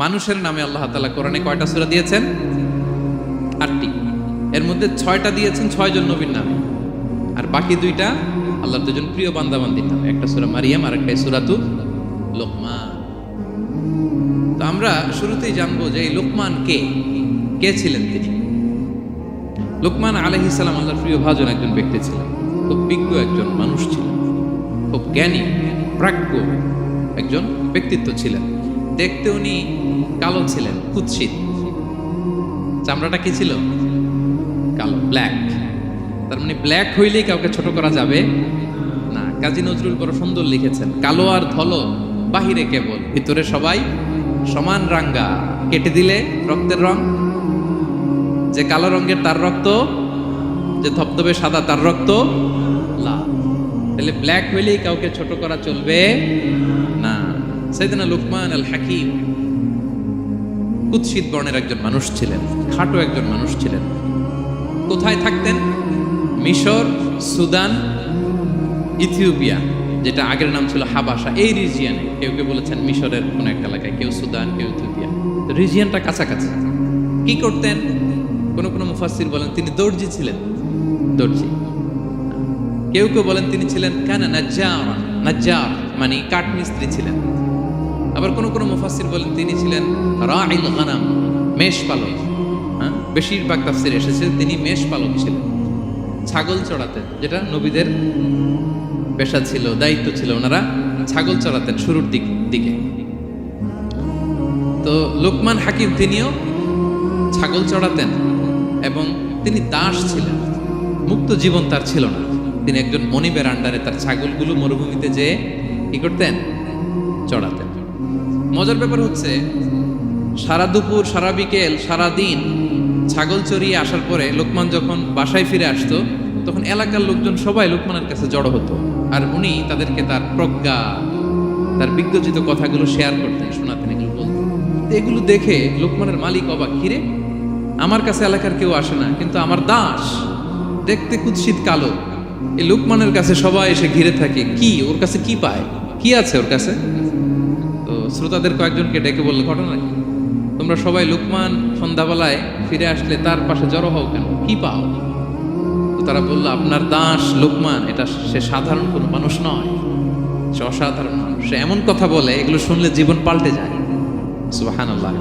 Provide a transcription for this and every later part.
মানুষের নামে আল্লাহ তাআলা কোরআনে কয়টা সূরা দিয়েছেন? 8টি। এর মধ্যে 6টা দিয়েছেন 6 জন নবীর নামে, আর বাকি 2টা আল্লাহর দুজন প্রিয় বান্দাবান্দির নামে। একটা সূরা মারিয়াম আর একটা সূরাতুল লোকমান। তো আমরা শুরুতেই জানবো যে এই লোকমান কে ছিলেন তিনি। লোকমান আলাইহিস সালাম আল্লাহর প্রিয় ভাজন একজন ব্যক্তি ছিলেন, খুব বিজ্ঞ একজন মানুষ ছিলেন, খুব জ্ঞানী প্রাজ্ঞ একজন ব্যক্তিত্ব ছিলেন। দেখতে উনি কালো ছিলেন, কুৎসিত। চামড়াটা কি ছিল? কালো, ব্ল্যাক। তার মানে ব্ল্যাক হইলেই কাউকে ছোট করা যাবে না। কাজী নজরুল বড় সুন্দর লিখেছেন, কালো আর ধলো বাহিরে কেবল, ভিতরে সবাই সমান রাঙ্গা। কেটে দিলে রক্তের রং, যে কালো রঙের তার রক্ত, যে ধবধবে সাদা তার রক্ত লাল। তাহলে ব্ল্যাক হইলেই কাউকে ছোট করা চলবে না। সাইয়েদনা লোকমান আল হাকিম কুৎসিত বর্ণের একজন মানুষ ছিলেন, খাটো একজন মানুষ ছিলেন। কোথায় থাকতেন? মিশর, সুদান, ইথিওপিয়া, যেটা আগের নাম ছিল হাবাসা, এই রিজিয়নে। কেউ কেউ বলেছেন মিশরের কোন একটা এলাকায়, কেউ সুদান, কেউ ইথিওপিয়া। রিজিয়নটা কাছাকাছি। কি করতেন? কোন কোন মুফাসসির বলেন তিনি দর্জি ছিলেন, দর্জি। কেউ কেউ বলেন তিনি ছিলেন কানা নাজ্জার, মানে কাঠমিস্ত্রি ছিলেন। আবার কোন কোন মুফাসসির বলেন তিনি ছিলেন রাঈল গানাম, মেষ পালক। বেশিরভাগ তাফসিরে এসেছে তিনি মেষ পালক ছিলেন, ছাগল চড়াতেন, যেটা নবীদের পেশা ছিল, দায়িত্ব ছিল। ওনারা ছাগল চড়াতেন শুরুর দিকে। তো লোকমান হাকিম তিনিও ছাগল চড়াতেন এবং তিনি দাস ছিলেন, মুক্ত জীবন তার ছিল না। তিনি একজন মনিবের আন্ডারে তার ছাগলগুলো মরুভূমিতে যেয়ে কি করতেন? চড়াতেন। মজার ব্যাপার হচ্ছে, সারা দুপুর, সারা বিকেল, সারা দিন ছাগল চড়িয়ে আসার পরে লোকমান যখন বাসায় ফিরে আসতো, তখন এলাকার লোকজন সবাই লোকমানের কাছে জড়ো হতো, আর উনি তাদেরকে তার প্রজ্ঞা, তার বিজ্ঞজিত কথাগুলো শেয়ার করতেন, শোনাতেন, এগুলো বলতেন। এগুলো দেখে লোকমানের মালিক অবাক, কিরে আমার কাছে এলাকার কেউ আসে না, কিন্তু আমার দাস দেখতে কুৎসিত কালো, এই লোকমানের কাছে সবাই এসে ঘিরে থাকে, কি ওর কাছে কি পায়, কি আছে ওর কাছে? তো শ্রোতাদের কয়েকজনকে ডেকে বলল, ঘটনা কি? তোমরা সবাই লোকমান সন্ধ্যাবেলায় ফিরে আসলে তার পাশে জড়ো হও কেন, কি পাও? তো তারা বললো, আপনার দাস লোকমান, এটা সে সাধারণ কোনো মানুষ নয়, সে অসাধারণ মানুষ। সে এমন কথা বলে, এগুলো শুনলে জীবন পাল্টে যায়। সুবহানাল্লাহ।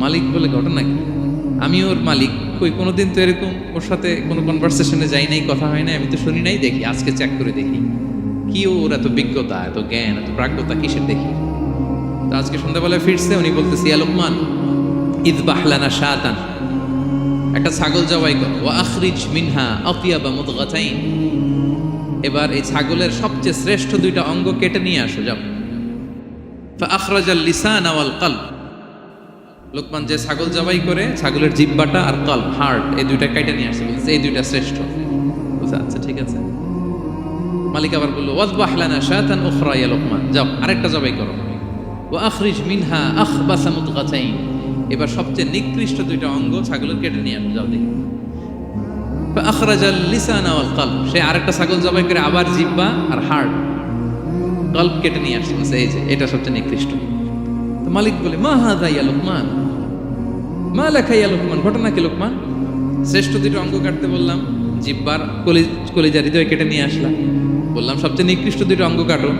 মালিক বলে, ঘটনা কি? আমি ওর মালিক, কই কোনোদিন তো এরকম ওর সাথে কোনো কনভারসেশনে যাই নাই, কথা হয় নাই, আমি তো শুনি নাই, দেখি আজকে চেক করে দেখি কি ওর এত বিজ্ঞতা, এত জ্ঞান, এত প্রাজ্ঞতা কিসের দেখি। তো আজকে সন্ধ্যাবেলায় ফিরছে, উনি বলতেছে, ইয়া লোকমান ইযবাহ লানা শাতান, একটা ছাগল জবাই কর, ওয়া আখরিজ মিনহা আতিয়াবা মুদগাতাইন, এবার এই ছাগলের সবচেয়ে শ্রেষ্ঠ 2টা অঙ্গ কেটে নিয়ে আসো, যাও। ফা আখরাজাল লিসানা ওয়াল কলব, লোকমান যে ছাগল জবাই করে ছাগলের জিহ্বাটা আর কলব, হার্ট, এই 2টা কেটে নিয়ে আসছে, বলছে এই 2টা শ্রেষ্ঠ। বুঝা? আচ্ছা ঠিক আছে। মালিক আবার বললো, ওয়াযবাহ লানা শাতান উখরা ইয়া লোকমান, যাও আরেকটা জবাই করো। ওয়া আখরিজ মিনহা আখবাসা মুদগাতাইন, এবার সবচেয়ে নিকৃষ্ট 2টা অঙ্গ ছাগলের কেটে নিয়ে আসো, যাও দেখি। ফা আখরাজাল লিসানা ওয়াল কলব, সে আরেকটা ছাগল জবাই করে আবার জিহ্বা আর হার্ট, কলব কেটে নিয়ে আসছে, এই যে এটা সবচেয়ে নিকৃষ্ট। তো মালিক বলে, মা হাযা ইয়া লোকমান, মা লাকা ইয়া লোকমান, ঘটনা কি লোকমান? শ্রেষ্ঠ 2টা অঙ্গ কাটতে বললাম, জিহ্বার কলিজা হৃদয় কেটে নিয়ে আসলাম, বললাম সবচেয়ে নিকৃষ্ট 2টা অঙ্গ কাটো,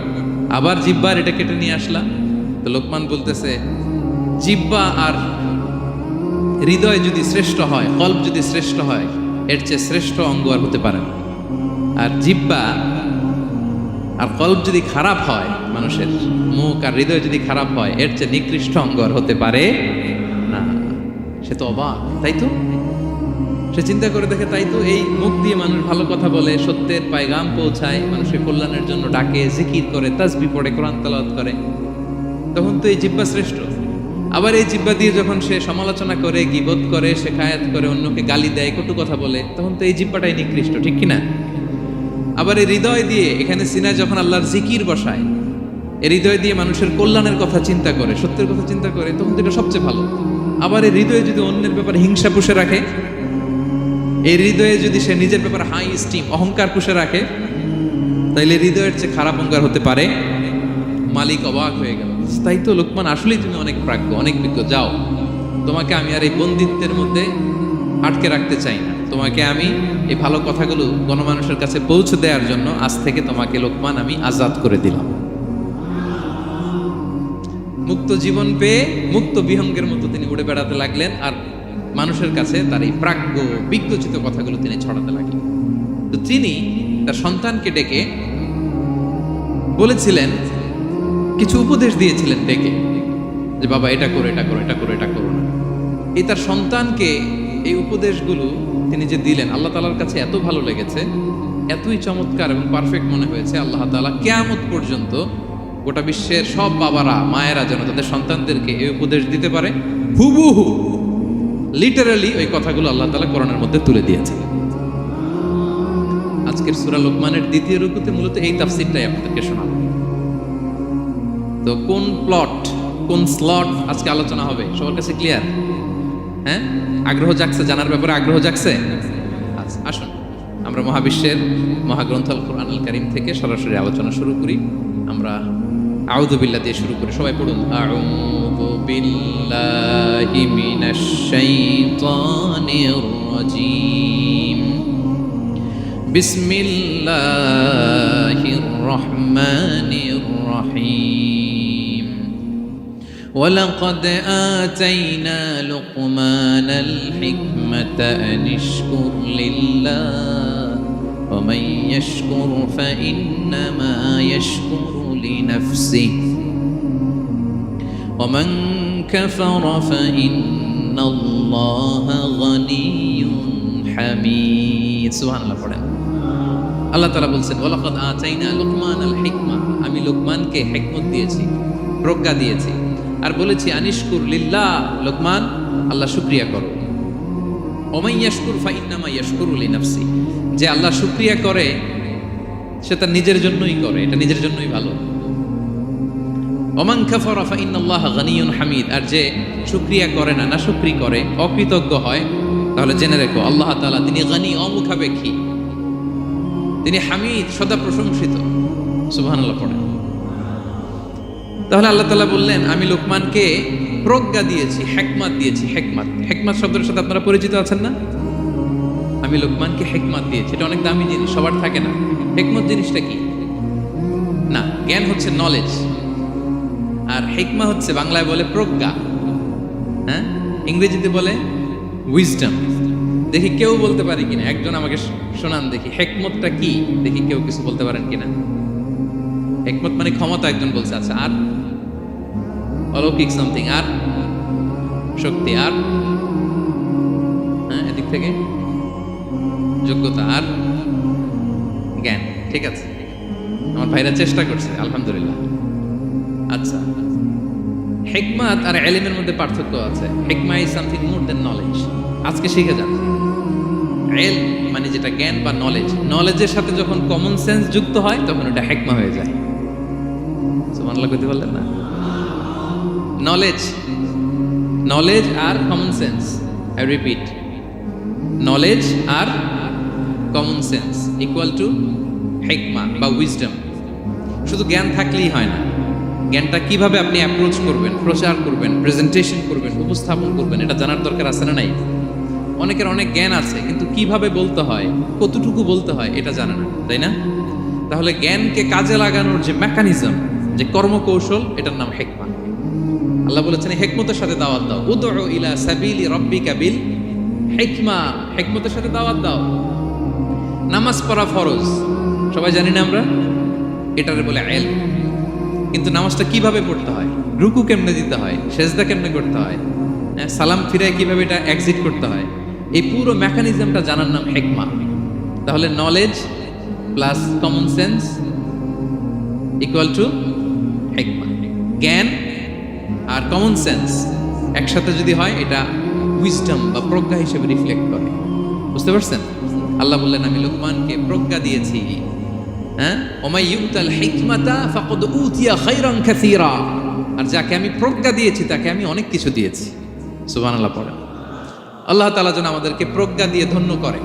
আবার জিহ্বার এটা কেটে নিয়ে আসলাম। তো লোকমান বলতেছে, জিহ্বা আর হৃদয় যদি শ্রেষ্ঠ হয়, কলব যদি শ্রেষ্ঠ হয়, এর চেয়ে শ্রেষ্ঠ অঙ্গ আর হতে পারে না। আর জিহ্বা আর কলব যদি খারাপ হয়, মানুষের মুখ আর হৃদয় যদি খারাপ হয়, এর চেয়ে নিকৃষ্ট অঙ্গ আর হতে পারে না। সে তো অবাক, তাই তো? সে চিন্তা করে দেখে, তাই তো, এই মুখ দিয়ে মানুষ ভালো কথা বলে, সত্যের পায়গাম পৌঁছায়, মানুষের কল্যাণের জন্য ডাকে, জিকির করে, তাসবিহ পড়ে, কোরআন তেলাওয়াত করে, তখন তো এই জিহ্বা শ্রেষ্ঠ। আবার এই জিহ্বা দিয়ে যখন সে সমালোচনা করে, গীবত করে, শেখায়াত করে, অন্যকে গালি দেয়, কটু কথা বলে, তখন তো এই জিহ্বাটাই নিকৃষ্ট, ঠিক কিনা? আবার এই হৃদয় দিয়ে, এখানে সিনায় যখন আল্লাহর জিকির বসায়, এই হৃদয় দিয়ে মানুষের কল্যাণের কথা চিন্তা করে, সত্যের কথা চিন্তা করে, তখন তো এটা সবচেয়ে ভালো। আবার এই হৃদয়ে যদি অন্যের ব্যাপারে হিংসা পুষে রাখে, এই হৃদয়ে যদি সে নিজের ব্যাপারে হাই স্টিম, অহংকার পুষে রাখে, তাইলে হৃদয়ের চেয়ে খারাপ অঙ্গার হতে পারে। মালিক অবাক হয়ে গেল, তাই তো লোকমান, আসলেই তুমি অনেক প্রাজ্ঞ, অনেক বিজ্ঞ, যাও, তোমাকে আমি আর এই বন্দিত্বের মধ্যে আটকে রাখতে চাই না, তোমাকে আমি এই ভালো কথাগুলো গণমানুষের কাছে পৌঁছে দেওয়ার জন্য আজ থেকে তোমাকে লোকমান আমি আজাদ করে দিলাম। মুক্ত জীবন পেয়ে মুক্ত বিহঙ্গের মতো তিনি উড়ে বেড়াতে লাগলেন, আর মানুষের কাছে তার এই প্রাজ্ঞ বিজ্ঞচিত কথাগুলো তিনি ছড়াতে লাগলেন। তো তিনি তার সন্তানকে ডেকে বলেছিলেন, কিছু উপদেশ দিয়েছিলেন ডেকে, যে বাবা এটা করো, এটা করো, এটা করো, এটা করো না। এই তার সন্তানকে এই উপদেশগুলো তিনি যে দিলেন, আল্লাহ তাআলার কাছে এত ভালো লেগেছে, এতই চমৎকার এবং পারফেক্ট মনে হয়েছে, আল্লাহ তাআলা কিয়ামত পর্যন্ত গোটা বিশ্বের সব বাবারা মায়েরা যেন তাদের সন্তানদেরকে এই উপদেশ দিতে পারে, হুবহু লিটারালি ওই কথাগুলো আল্লাহ তাআলা কোরআনের মধ্যে তুলে দিয়েছে। আজকের সূরা লোকমানের দ্বিতীয় রুকুতে মূলত এই তাফসীরটাই আপনাদেরকে শোনাবো। তো কোন প্লট, কোন স্লট আজকে আলোচনা হবে সবার কাছে ক্লিয়ার? হ্যাঁ, আগ্রহ জাগছে, জানার ব্যাপারে আগ্রহ জাগছে? আচ্ছা, আসুন আমরা মহাবিশ্বের মহাগ্রন্থ আল কুরআনুল কারীম থেকে সরাসরি আলোচনা শুরু করি। আমরা আউযু বিল্লাহ দিয়ে শুরু করি, সবাই পড়ুন, আউযু বিল্লাহি মিনাশ শাইতানির রাজীম, বিসমিল্লাহির রহমানির রহিম। ওয়ালাকাদ আতাইনা লুকমানাল হিকমাতা আন ইশকুর লিল্লাহ ওয়া মান ইয়াশকুর ফাইন্নামা ইয়াশকুরু লিনাফসিহি ওয়া মান কাফারা ফাইন্নাল্লাহা গানিয়্যুন হামিদ। সুবহানাল্লাহ পড়েন। আল্লাহ তাআলা বলছেন, ওয়ালাকাদ আতাইনা লুকমানাল হিকমা, আমি লোকমানকে হিকমত দিয়েছি, প্রজ্ঞা দিয়েছি, আর বলেছি আনিশকুর লিল্লাহ, লোকমান আল্লাহ শুকরিয়া করো। ওমান ইয়াশকুর ফাইন্নামা ইয়াশকুরু লিনাফসি, যে আল্লাহ শুকরিয়া করে সে তার নিজের জন্যই করে, এটা নিজের জন্যই ভালো। ওমান কাফারা ফাইন্নাল্লাহা গানিয়্যুন হামিদ, আর যে শুকরিয়া করে না, নাশুকরি করে, অকৃতজ্ঞ হয়, তাহলে জেনে রেখো আল্লাহ তাআলা তিনি গানি, অমুখাপেক্ষী, তিনি হামিদ, সদা প্রশংসিত। সুবহানাল্লাহ পড়েন। তাহলে আল্লাহ তাআলা বললেন, আমি লোকমানকে প্রজ্ঞা দিয়েছি, হিকমত দিয়েছি। হিকমত, হিকমত শব্দের সাথে আপনারা পরিচিত আছেন না? আমি লোকমানকে হিকমত দিয়েছি, এটা অনেক দামি জিনিস, সবার থাকে না। হিকমত জিনিসটা কি? না, জ্ঞান হচ্ছে নলেজ, আর হিকমা হচ্ছে বাংলায় বলে প্রজ্ঞা, হ্যাঁ, ইংরেজিতে বলে উইজডম। দেখি কেউ বলতে পারে কিনা, একজন আমাকে শোনান দেখি, হিকমতটা কি? দেখি কেউ কিছু বলতে পারেন কিনা। হিকমত মানে ক্ষমতা, একজন বলছে। আচ্ছা, আর অলৌকিক সামথিং, আর শক্তি, আর হ্যাঁ, এদিক থেকে যোগ্যতা, আর জ্ঞান। ঠিক আছে, আমার ভাইরা চেষ্টা করছে, আলহামদুলিল্লাহ। আচ্ছা, হিকমত আর ইলমের মধ্যে পার্থক্য আছে। হিকমা is something more than knowledge. আজকে শিখে যান, ইলম মানে যেটা জ্ঞান বা নলেজ, নলেজের সাথে যখন কমন সেন্স যুক্ত হয় তখন এটা হিকমা হয়ে যায়। সুবহানাল্লাহ কইতে বললেন না? নলেজ, নলেজ আর common sense, I repeat, knowledge আর কমন সেন্স ইকুয়াল টু হিকমা বা উইজডম। শুধু জ্ঞান থাকলেই হয় না, জ্ঞানটা কিভাবে আপনি অ্যাপ্রোচ করবেন, প্রচার করবেন, প্রেজেন্টেশন করবেন, উপস্থাপন করবেন, এটা জানার দরকার আছে না নাই? অনেকের অনেক জ্ঞান আছে, কিন্তু কিভাবে বলতে হয়, কতটুকু বলতে হয়, এটা জানে না, তাই না? তাহলে জ্ঞানকে কাজে লাগানোর যে মেকানিজম, যে কর্মকৌশল, এটার নাম হিকমা। আল্লাহ বলেছেন হিকমতের সাথে দাওয়াত দাও, উদউ ইলা সাবিলি রাব্বিকা বিল হিকমা, হিকমতের সাথে দাওয়াত দাও। নামাজ পড়া ফরজ, সবাই জানি না আমরা, এটারে বলে ইলম। কিন্তু নামাজটা কিভাবে পড়তে হয়, রুকু কেমনে দিতে হয়, সেজদা কেমনে করতে হয়, সালাম ফিরায় কিভাবে এটা এক্সিট করতে হয়, এই পুরো মেকানিজমটা জানার নাম হিকমা। তাহলে knowledge plus common sense equal to হিকমা। জ্ঞান আর কমন সেন্স একসাথে যদি হয়, এটা উইজডম বা প্রজ্ঞা হিসেবে রিফ্লেক্ট করে। বুঝতে পারছেন? আল্লাহ বললেন, আমি লোকমানকে প্রজ্ঞা দিয়েছি। হ্যাঁ, ওমাই ইউতাল হিকমাতা ফাকাদ উতিয়া খায়রান কাসীরা, আর যাকে আমি প্রজ্ঞা দিয়েছি তাকে আমি অনেক কিছু দিয়েছি। সুবহানাল্লাহ পড়েন। আল্লাহ তাআলা যেন আমাদেরকে প্রজ্ঞা দিয়ে ধন্য করে,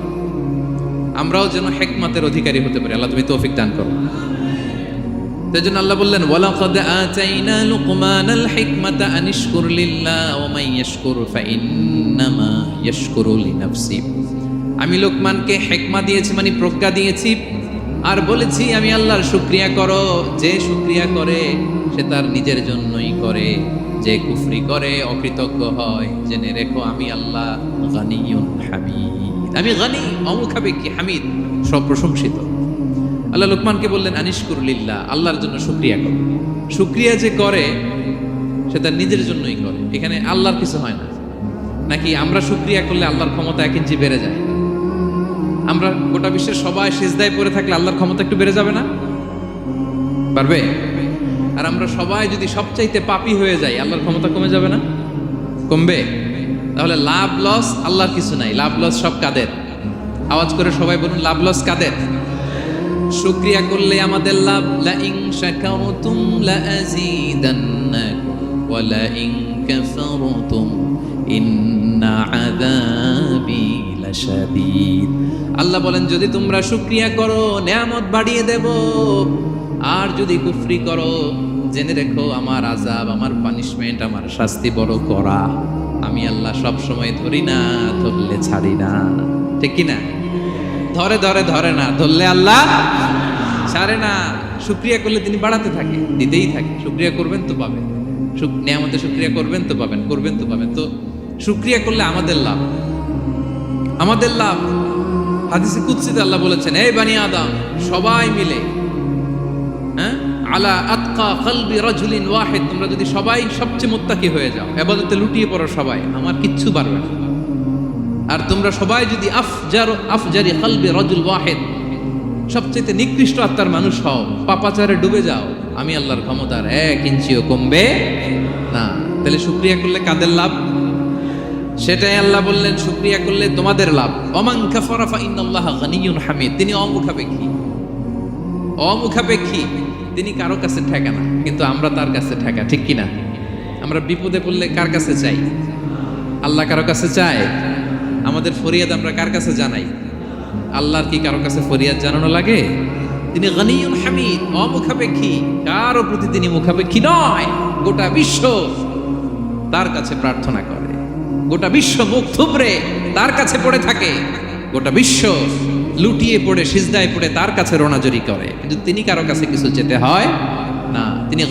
আমরাও যেন হিকমতের অধিকারী হতে পারি। আল্লাহ তুমি তৌফিক দান করো। তো সেজন্য আল্লাহ বললেন ওয়ালাকাদ আতাইনা লুকমানাল হিকমাতা আনিশকুর লিল্লাহ ওয়া মান ইয়াশকুর ফাইন্নামা ইয়াশকুরু লিনাফসি। আমি লোকমানকে হিকমা দিয়েছি, মানে প্রজ্ঞা দিয়েছি, আর বলেছি আমি আল্লাহর শুকরিয়া করো। যে শুকরিয়া করে সে তার নিজের জন্যই করে, যে কুফরি করে অকৃতজ্ঞ হয় জেনে রেখো আমি আল্লাহ গানিয়ুন হামিদ। আমি গানি, অমুখাপেক্ষী, হামিদ, সব প্রশংসিত। আল্লাহ লোকমানকে বললেন আনিশকুর লিল্লাহ, আল্লাহর জন্য শুকরিয়া করো। শুকরিয়া যে করে সে তার নিজের জন্যই করে, এখানে আল্লাহর কিছু হয় না। নাকি আমরা শুকরিয়া করলে আল্লাহর ক্ষমতা 1 ইঞ্চি বেড়ে যায়? আমরা গোটা বিশ্বের সবাই সিজদায় পড়ে থাকলে আল্লাহর ক্ষমতা একটু বেড়ে যাবে না? পারবে? আর আমরা সবাই যদি সবচাইতে পাপী হয়ে যাই আল্লাহর ক্ষমতা কমে যাবে না? কমবে। তাহলে লাভ লস আল্লাহর কিছু নাই, লাভ লস সব কাদের? আওয়াজ করে সবাই বলুন, লাভ লস কাদের? শুকরিয়া করলে আমাদের লাভ। লা ইন শাকারতুম লা আযীদান্নাকুম ওয়া লা ইন কাফারতুম ইন্না আযাবি লাশাদীদ। আল্লাহ বলেন যদি তোমরা শুকরিয়া করো নেয়ামত বাড়িয়ে দেব, আর যদি কুফরি করো জেনে রেখো আমার আযাব, আমার পানিশমেন্ট, আমার শাস্তি বড় কড়া। আমি আল্লাহ সব সময় ধরি না, ধরলে ছাড়ি না। ঠিক কি না? ধরে ধরে ধরে না, ধরলে আল্লাহ ছাড়ে না। শুকরিয়া করলে তিনি বাড়াতে থাকে, দিতেই থাকে। শুকরিয়া করবেন তো পাবেন, নিয়ামতে শুকরিয়া করবেন তো পাবেন, করবেন তো পাবেন। তো শুকরিয়া করলে আমাদের লাভ, আমাদের লাভ। হাদিসে কুদসিতে আল্লাহ বলেছেন, এই বানি আদম সবাই মিলে আলা আতকা কলবি রাজুলিন ওয়াহিদ, তোমরা যদি সবাই সবচেয়ে মুত্তাকি হয়ে যাও, ইবাদতে লুটিয়ে পড়ো সবাই, আমার কিচ্ছু পারবে না। আর তোমরা সবাই যদি আফজারি কলবি রাজুল ওয়াহিদ, সবচেয়ে নিকৃষ্ট আত্মার মানুষ হও, পাপাচারে ডুবে যাও, আমি আল্লাহর ক্ষমতার 1 ইঞ্চিও কমবে না। তাহলে শুকরিয়া করলে কাদের লাভ? সেটাই আল্লাহ বললেন শুকরিয়া করলে তোমাদের লাভ। ওমান কাফারা ফাইন্নাল্লাহা গানিয়ুন হামিদ। তিনি অমুখাপেক্ষী, অমুখাপেক্ষী, তিনি কারো কাছে ঠেকা না, কিন্তু আমরা তার কাছে ঠেকা। ঠিক কিনা? আমরা বিপদে পড়লে কার কাছে চাই? আল্লাহ কারো কাছে চায়? আমাদের ফরিয়াদ আমরা কার কাছে জানাই? আল্লাহর কি কারো কাছে ফরিয়াদ জানানো লাগে? তিনি গানিয়ুন হামিদ, অমুখাপেক্ষী, কারো প্রতি তিনি মুখাপেক্ষী নয়। গোটা বিশ্ব তার কাছে প্রার্থনা করে, গোটা বিশ্ব মুখ থুবড়ে তার কাছে পড়ে থাকে, গোটা বিশ্ব লুটিয়ে পড়ে সিজদায় পড়ে তার কাছে রোনাজরি করে, কিন্তু তিনি কারো কাছে কিছু চেতে হয় না। তিনি